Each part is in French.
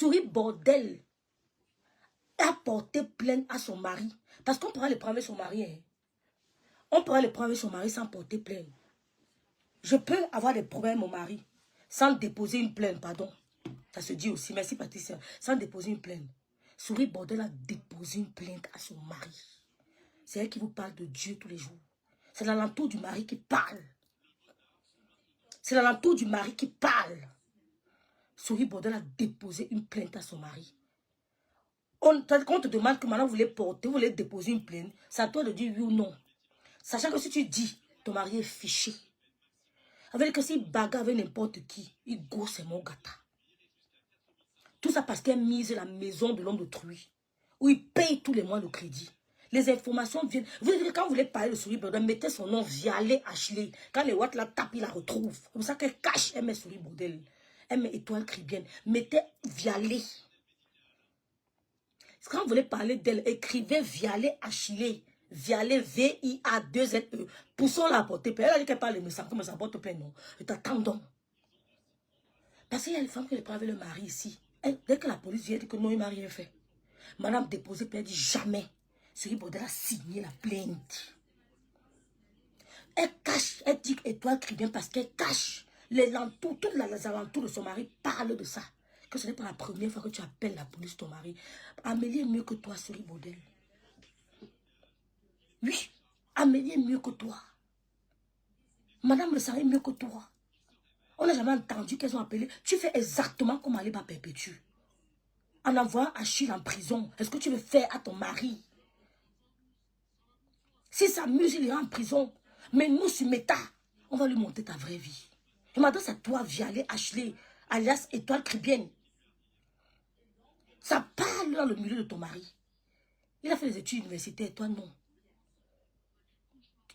Souris bordel a porté plainte à son mari. Parce qu'on pourra le prendre avec son mari. Hein. On pourra le prendre avec son mari sans porter plainte. Je peux avoir des problèmes avec mon mari sans déposer une plainte, pardon. Ça se dit aussi, merci Patricia. Sans déposer une plainte. Souris bordel a déposé une plainte à son mari. C'est elle qui vous parle de Dieu tous les jours. C'est l'alentour du mari qui parle. C'est l'alentour du mari qui parle. Souris bordel a déposé une plainte à son mari. On te demande que maintenant vous voulez porter, vous voulez déposer une plainte. C'est à toi de dire oui ou non. Sachant que si tu dis, ton mari est fiché. Avec que s'il bagarre avec n'importe qui, il gosse c'est mon gâteau. Tout ça parce qu'elle mise la maison de l'homme d'autrui. Où il paye tous les mois le crédit. Les informations viennent. Vous savez, quand vous voulez parler de Souris Bordel, mettez son nom Vialet Ashley. Quand les Watt la tapent, il la retrouve. C'est pour ça qu'elle cache. Elle met Souris Bordel. Elle met Étoile Cribienne. Mettez Vialet. Quand vous voulez parler d'elle, écrivez Vialet Ashley. Vialet V-I-A-2-L-E. Poussons-la à porter plainte. Elle a dit qu'elle parle de me ça porte plainte, non. T'attendons. Parce qu'il y a les femmes qui les prennent avec le mari ici. Dès que la police vient, elle dit que non, il m'a rien fait. Madame déposée plainte, dit jamais. Souris Bordel a signé la plainte. Elle cache, elle dit Étoile Cribienne parce qu'elle cache. Les alentours, tous les alentours de son mari parlent de ça. Que ce n'est pas la première fois que tu appelles la police ton mari. Amélie est mieux que toi, Souris Bordel. Oui, Amélie est mieux que toi. Madame Le Sarr est mieux que toi. On n'a jamais entendu qu'elles ont appelé. Tu fais exactement comme Aliba Perpétue. En envoyant Achille en prison. Est-ce que tu veux faire à ton mari? Si ça s'amuse, il ira en prison. Mais nous, sur Meta, on va lui monter ta vraie vie. Je m'adresse à toi, Vialet Ashley, alias Étoile Cribienne. Ça parle dans le milieu de ton mari. Il a fait des études universitaires, toi non.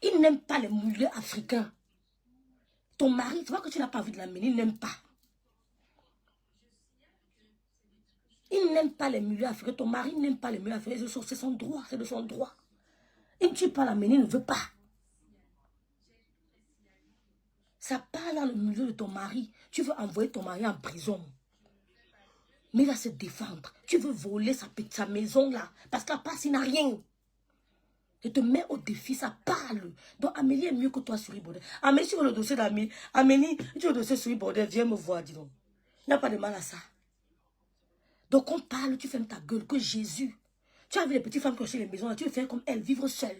Il n'aime pas les milieux africains. Ton mari, tu vois que tu n'as pas envie de l'amener, il n'aime pas. Il n'aime pas les milieux africains. Ton mari n'aime pas les milieux africains. C'est son droit, c'est de son droit. Il ne tue pas l'amener, il ne veut pas. Ça parle dans le milieu de ton mari. Tu veux envoyer ton mari en prison. Mais il va se défendre. Tu veux voler sa maison là. Parce qu'à part, il n'a rien. Je te mets au défi, ça parle. Donc Amélie est mieux que toi, Souris Bordel. Amélie, tu veux le dossier d'Amélie. Amélie, tu veux le dossier Souris Bordel, viens me voir, dis donc. Il n'y a pas de mal à ça. Donc on parle, tu fermes ta gueule, que Jésus. Tu as vu les petites femmes qui ont chez les maisons là, tu veux faire comme elles, vivre seule.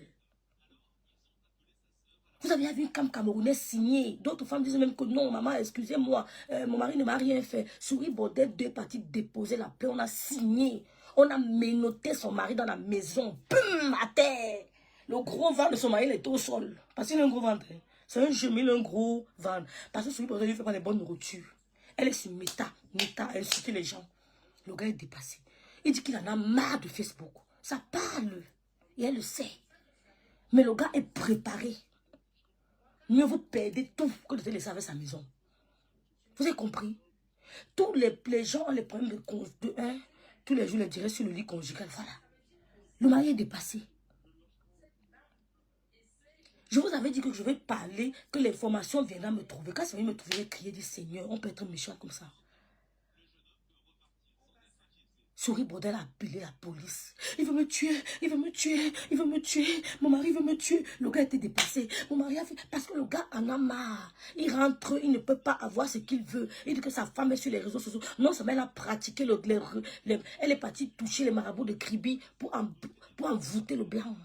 Vous avez vu une femme camerounaise signée. D'autres femmes disent même que non, maman, excusez-moi, mon mari ne m'a rien fait. Souris Bordel, deux parties déposées la paix, on a signé. On a menotté son mari dans la maison. Boum, à terre. Le gros ventre de son mari, il était au sol. Parce qu'il a un gros ventre. C'est un jeu, mais il a un gros ventre. Parce que Souris Bordel, il ne fait pas les bonnes nourritures. Elle est sur Meta, elle insulte les gens. Le gars est dépassé. Il dit qu'il en a marre de Facebook. Ça parle. Et elle le sait. Mais le gars est préparé. Mieux vous perdez tout que de laisser avec sa maison. Vous avez compris? Tous les gens ont les problèmes de un. Tous les jours, les dirais sur le lit conjugal. Voilà. Le mari est dépassé. Je vous avais dit que je vais parler, que l'information viendra me trouver. Quand ça vient me trouver, je vais crier du Seigneur. On peut être méchant comme ça. Souris Bordel a appelé la police. Il veut me tuer, il veut me tuer, il veut me tuer. Mon mari veut me tuer. Le gars était dépassé. Mon mari a fait... Parce que le gars en a marre. Il rentre, il ne peut pas avoir ce qu'il veut. Il dit que sa femme est sur les réseaux sociaux. Non seulement elle a pratiqué elle est partie toucher les marabouts de Kribi pour envoûter le blanc.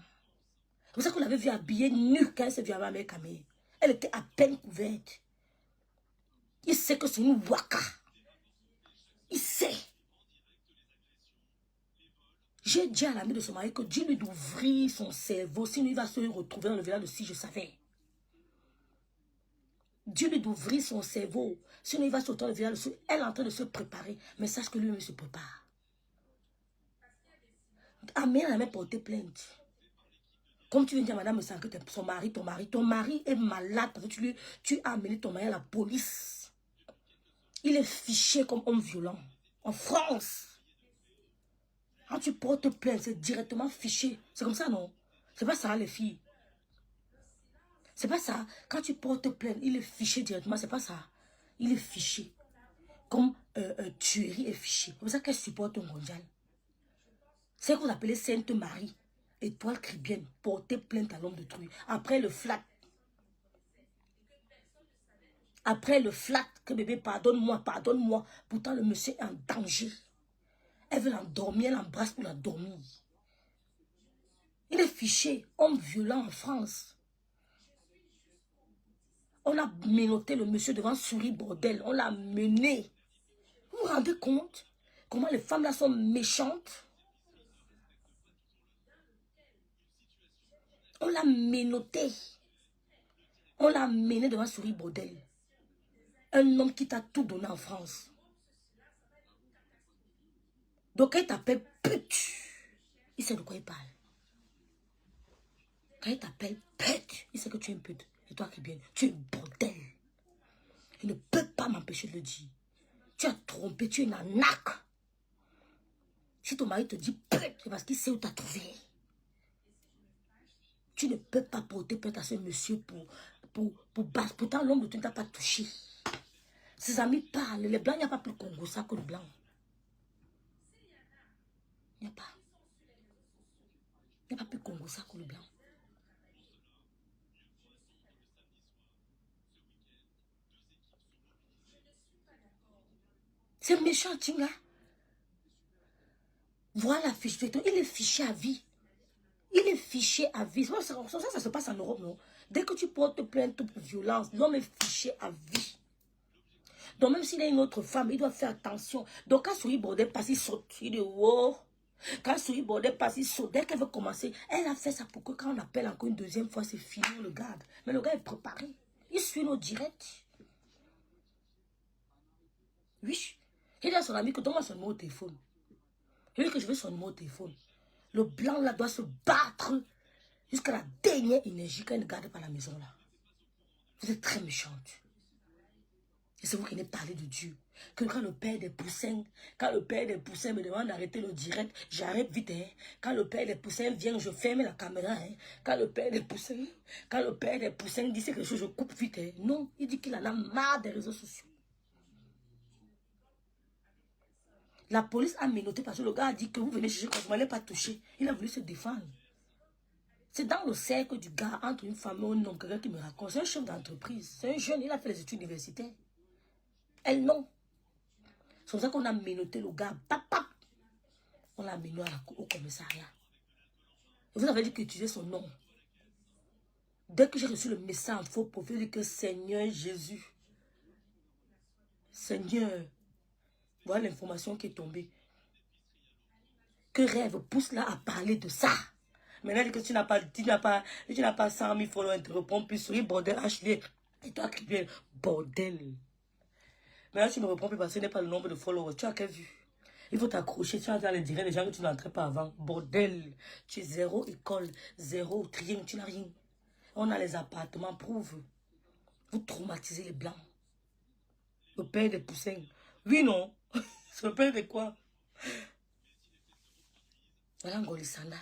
C'est pour ça qu'on l'avait vu habillée nue quand elle s'est vue avec Camille. Elle était à peine couverte. Il sait que c'est une waka. Il sait. J'ai dit à l'ami de son mari que Dieu lui d'ouvrir son cerveau, sinon il va se retrouver dans le village de Si je savais. Dieu lui d'ouvrir son cerveau, sinon il va se retrouver dans le village de Si. Elle est en train de se préparer, mais sache que lui-même se prépare. Amélie n'a même porté plainte. Comme tu viens de dire, madame, que ton mari est malade parce que tu as amené ton mari à la police. Il est fiché comme homme violent. En France. Quand tu portes plainte, c'est directement fiché. C'est comme ça, non? C'est pas ça, les filles. C'est pas ça. Quand tu portes plainte, il est fiché directement. C'est pas ça. Il est fiché. comme tuerie et fichier. C'est pour ça qu'elle supporte un mondial. C'est ce que vous appelez Sainte Marie, étoile chrétienne, porter plainte à l'homme de truie. Après le flat. Après le flat, que bébé, pardonne-moi, pardonne-moi. Pourtant, le monsieur est en danger. Elle veut l'endormir, elle l'embrasse pour l'endormir. Il est fiché, homme violent en France. On a menotté le monsieur devant Souris Bordel. On l'a mené. Vous vous rendez compte comment les femmes là sont méchantes? On l'a menotté. On l'a mené devant Souris Bordel. Un homme qui t'a tout donné en France. Donc, il t'appelle pute. Il sait de quoi il parle. Quand il t'appelle pute, il sait que tu es une pute. Et toi qui viens, tu es un bordel. Il ne peut pas m'empêcher de le dire. Tu as trompé, tu es une arnaque. Si ton mari te dit pute, c'est parce qu'il sait où t'as trouvé. Tu ne peux pas porter plainte à ce monsieur pour battre. Pourtant, l'homme de tu ne t'a pas touché. Ses amis parlent. Les blancs, il n'y a pas plus Congo-ça que le blanc. Il n'y a pas. Il n'y a pas plus Congo-ça que le blanc. C'est méchant, Tinga. Voilà, fiche. Il est fiché à vie. Il est fiché à vie. Ça se passe en Europe, non? Dès que tu portes plainte pour violence, l'homme est fiché à vie. Donc, même s'il a une autre femme, il doit faire attention. Donc, quand Souris Bordel passe, il saute. Il dit, wow. Quand Souris Bordel passe, il saute. Dès qu'elle veut commencer, elle a fait ça pour que quand on appelle encore une deuxième fois, c'est fini, on le garde. Mais le gars est préparé. Il suit nos directs. Oui. Il dit à son ami que donne-moi son numéro de téléphone. Il dit que je veux son numéro de téléphone. Le blanc là doit se battre jusqu'à la dernière énergie quand il ne garde pas la maison là. Vous êtes très méchante. Et c'est vous qui venez parler de Dieu. Que quand le père des poussins, me demande d'arrêter le direct, j'arrête vite. Hein. Quand le père des poussins vient, je ferme la caméra. Hein. Quand le père des poussins dit quelque chose, je coupe vite. Hein. Non, il dit qu'il en a marre des réseaux sociaux. La police a menotté parce que le gars a dit que vous venez chercher quand vous ne m'allez pas toucher. Il a voulu se défendre. C'est dans le cercle du gars, entre une femme et un homme, quelqu'un qui me raconte. C'est un chef d'entreprise. C'est un jeune, il a fait les études universitaires. Elle, non. C'est pour ça qu'on a menotté le gars. Pap. On l'a mené au commissariat. Et vous avez dit qu'il utilisait son nom. Dès que j'ai reçu le message en faux profil, j'ai dit que Seigneur Jésus. Seigneur. Voilà l'information qui est tombée. Que rêve pousse là à parler de ça. Maintenant, dit que tu n'as pas 100 000 followers, tu réponds plus sur bordel, HD. Et toi qui viens, bordel. Maintenant, tu ne me réponds plus parce que ce n'est pas le nombre de followers. Tu as qu'à vu. Il faut t'accrocher. Tu as dans les directs des gens que tu n'entrais pas avant. Bordel. Tu es zéro école, zéro trien, tu n'as rien. On a les appartements, prouve. Vous traumatisez les blancs. Le père des poussins. Oui, non. C'est le père de quoi? Voilà Ngolisanda.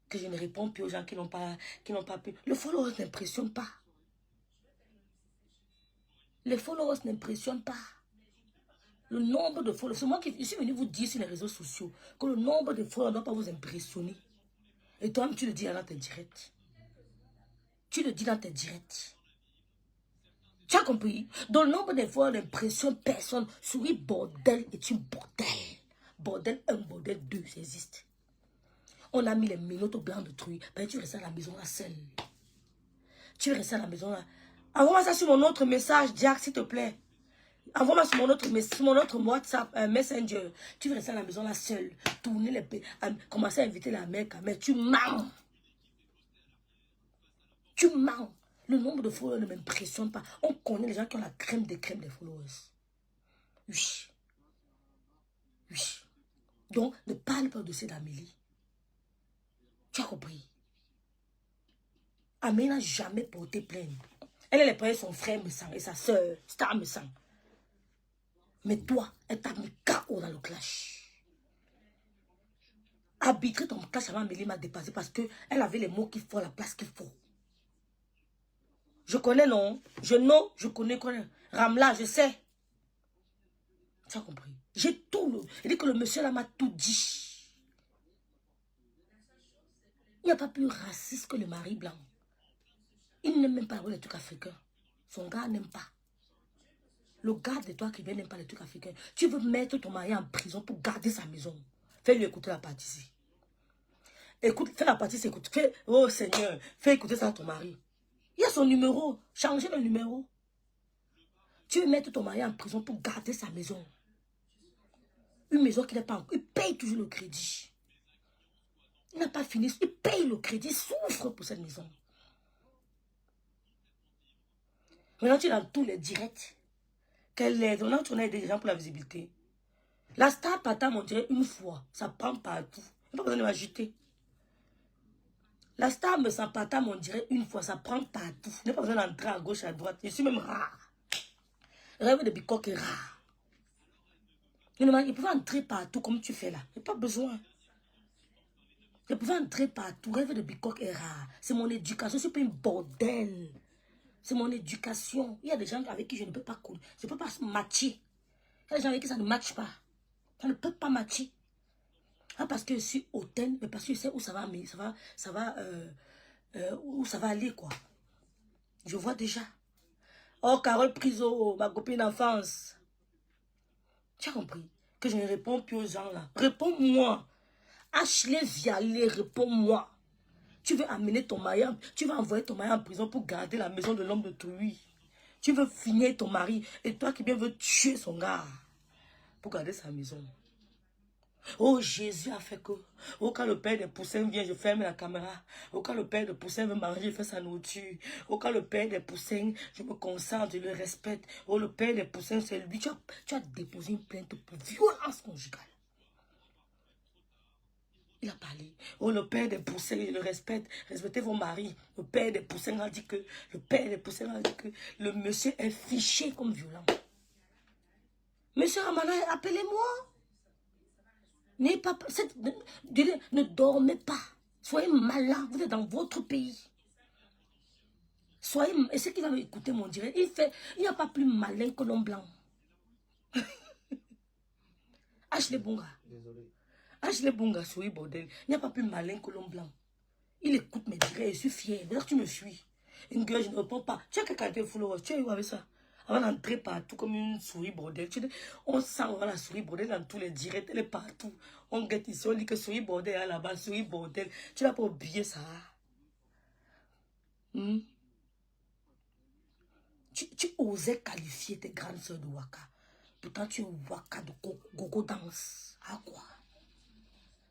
Que je ne réponds plus aux gens qui n'ont pas pu. Le followers n'impressionne pas. Les followers n'impressionnent pas. Le nombre de followers, c'est moi qui suis venu vous dire sur les réseaux sociaux que le nombre de followers ne doit pas vous impressionner. Et toi-même, tu le dis dans tes directs. Tu le dis dans tes directs. Tu as compris? Donc, le nombre de followers n'impressionne personne. Souris bordel est une bordel. Bordel 1, bordel 2, ça existe. On a mis les minottes au blanc de truie. Ben, tu restes à la maison là seul. Tu restes à la maison là. Envoie-moi ça sur mon autre message, Jack, s'il te plaît. Envoie-moi sur mon autre WhatsApp, Messenger. Tu veux rester à la maison là seul. Tourner les pays. Commencer à inviter la mère. Mais tu mens. Tu mens. Le nombre de followers ne m'impressionne pas. On connaît les gens qui ont la crème des followers. Oui. Oui. Donc, ne parle pas de cette Amélie. Tu as compris? Amélie n'a jamais porté plainte. Elle est les son frère me sent et sa soeur, Star me sent. Mais toi, elle t'a mis KO dans le clash. Arbitrer ton clash avant Amélie m'a dépassé parce qu'elle avait les mots qu'il faut à la place qu'il faut. Je connais, non? Je connais. Ramla, je sais. Tu as compris? J'ai tout le... Il dit que le monsieur là m'a tout dit. Il n'y a pas plus raciste que le mari blanc. Il n'aime même pas les trucs africains. Son gars n'aime pas. Le gars de toi qui vient n'aime pas les trucs africains. Tu veux mettre ton mari en prison pour garder sa maison. Fais-lui écouter la partie ici. Écoute, fais la partie, écoute. Fais, oh Seigneur, fais écouter ça à ton mari. Il y a son numéro. Changez le numéro. Tu veux mettre ton mari en prison pour garder sa maison. Une maison qui n'est pas... Il paye toujours le crédit. Il n'a pas fini. Il paye le crédit. Il souffre pour cette maison. Maintenant, tu es dans tous les directs. Quelle aide? On a tourné des gens pour la visibilité. La star partage, on dirait une fois. Ça prend partout. Il n'y a pas besoin de m'ajouter. La star me sent partage, on dirait une fois. Ça prend partout. Il n'y a pas besoin d'entrer à gauche, à droite. Je suis même rare. Le rêve de Bicoque est rare. Il pouvait entrer partout comme tu fais là. Il n'y a pas besoin. Je pouvais entrer partout. Rêve de Bicoque est rare. C'est mon éducation. Je suis pas une bordel. C'est mon éducation. Il y a des gens avec qui je ne peux pas courir. Je ne peux pas matcher. Il y a des gens avec qui ça ne matche pas. Ça ne peut pas matcher. Pas parce que je suis hautaine, mais parce que je sais où ça va, mais où ça va aller, quoi. Je vois déjà. Oh, Carole Priso, ma copine d'enfance. Tu as compris que je ne réponds plus aux gens là. Réponds-moi. Ashley Vialet, réponds-moi. Tu veux amener ton mari, tu vas envoyer ton mari en prison pour garder la maison de l'homme de Trouy. Tu veux finir ton mari et toi qui bien veux tuer son gars pour garder sa maison. Oh, Jésus a fait que, oh, quand le père des poussins vient, je ferme la caméra. Oh, quand le père des poussins veut manger, je fais sa nourriture. Oh, quand le père des poussins, je me concentre, je le respecte. Oh, le père des poussins, c'est lui. Tu as déposé une plainte pour violence conjugale. Il a parlé. Oh, le père des poussins, je le respecte. Respectez vos maris. Le père des poussins a dit que, le monsieur est fiché comme violent. Monsieur Ramana, appelez-moi. Ne dormez pas. Soyez malin. Vous êtes dans votre pays. Soyez... Et ce qui va m'écouter, mon direct, il n'y a pas plus malin que l'homme blanc. Ashley Bunga. Désolé. Ashley Bunga, soyez bordel. Il n'y a pas plus malin que l'homme blanc. Il écoute mes directs, je suis fier. D'ailleurs, tu me fuis. Une gueule, je ne réponds pas. Tu as quelle qualité de followers? Tu as eu avec ça? Avant d'entrer partout comme une souris bordel. On sent la souris bordel dans tous les directs. Elle est partout. On guette ici, on dit que souris bordel est là-bas, souris bordel. Tu n'as pas oublié ça. Tu osais qualifier tes grandes soeurs de Waka. Pourtant, tu es Waka de Gogo Dance.